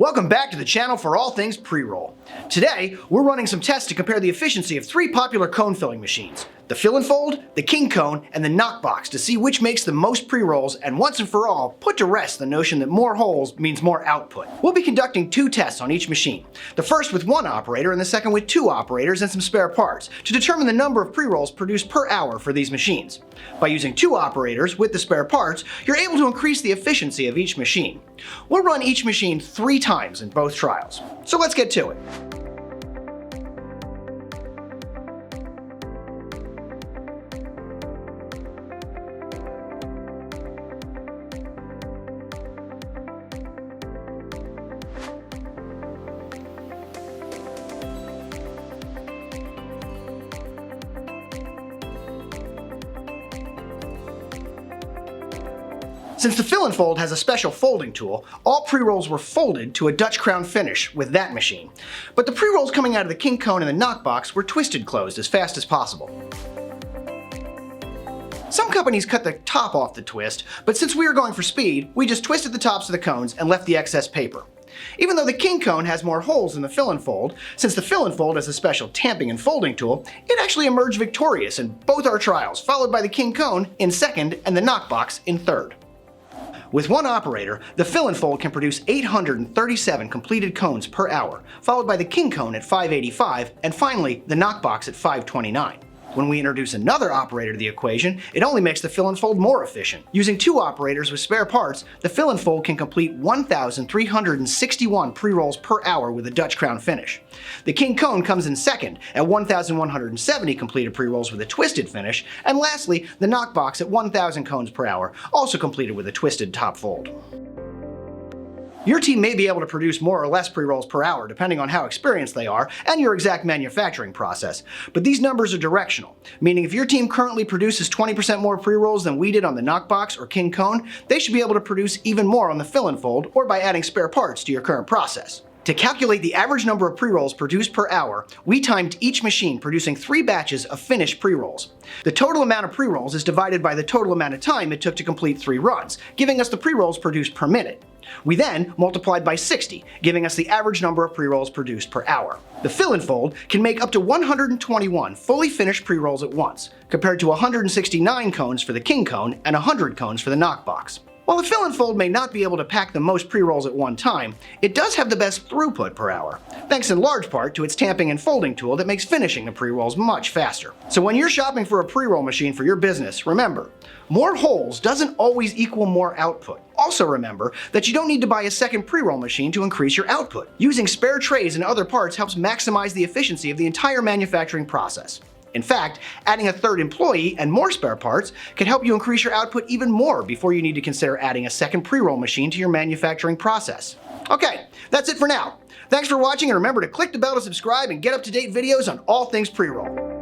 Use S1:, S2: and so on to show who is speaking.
S1: Welcome back to the channel for all things pre-roll. Today, we're running some tests to compare the efficiency of three popular cone filling machines: the Fill and Fold, the King Kone, and the Knockbox, to see which makes the most pre-rolls and once and for all put to rest the notion that more holes means more output. We'll be conducting two tests on each machine, the first with one operator and the second with two operators and some spare parts, to determine the number of pre-rolls produced per hour for these machines. By using two operators with the spare parts, you're able to increase the efficiency of each machine. We'll run each machine 3 times in both trials. So let's get to it. Since the Fill and Fold has a special folding tool, all pre-rolls were folded to a Dutch crown finish with that machine. But the pre-rolls coming out of the King Kone and the Knockbox were twisted closed as fast as possible. Some companies cut the top off the twist, but since we were going for speed, we just twisted the tops of the cones and left the excess paper. Even though the King Kone has more holes than the Fill and Fold, since the Fill and Fold has a special tamping and folding tool, it actually emerged victorious in both our trials, followed by the King Kone in second and the Knockbox in third. With one operator, the Fill and Fold can produce 837 completed cones per hour, followed by the King Kone at 585, and finally the Knockbox at 529. When we introduce another operator to the equation, it only makes the Fill and Fold more efficient. Using two operators with spare parts, the Fill and Fold can complete 1,361 pre-rolls per hour with a Dutch crown finish. The King Kone comes in second at 1,170 completed pre-rolls with a twisted finish, and lastly, the Knockbox at 1,000 cones per hour, also completed with a twisted top fold. Your team may be able to produce more or less pre-rolls per hour depending on how experienced they are and your exact manufacturing process, but these numbers are directional, meaning if your team currently produces 20% more pre-rolls than we did on the Knockbox or King Kone, they should be able to produce even more on the Fill and Fold or by adding spare parts to your current process. To calculate the average number of pre-rolls produced per hour, we timed each machine producing 3 batches of finished pre-rolls. The total amount of pre-rolls is divided by the total amount of time it took to complete 3 runs, giving us the pre-rolls produced per minute. We then multiplied by 60, giving us the average number of pre-rolls produced per hour. The Fill and Fold can make up to 121 fully finished pre-rolls at once, compared to 169 cones for the King Kone and 100 cones for the Knockbox. While the Fill and Fold may not be able to pack the most pre-rolls at one time, it does have the best throughput per hour, thanks in large part to its tamping and folding tool that makes finishing the pre-rolls much faster. So when you're shopping for a pre-roll machine for your business, remember, more holes doesn't always equal more output. Also remember that you don't need to buy a second pre-roll machine to increase your output. Using spare trays and other parts helps maximize the efficiency of the entire manufacturing process. In fact, adding a third employee and more spare parts can help you increase your output even more before you need to consider adding a second pre-roll machine to your manufacturing process. Okay, that's it for now. Thanks for watching, and remember to click the bell to subscribe and get up-to-date videos on all things pre-roll.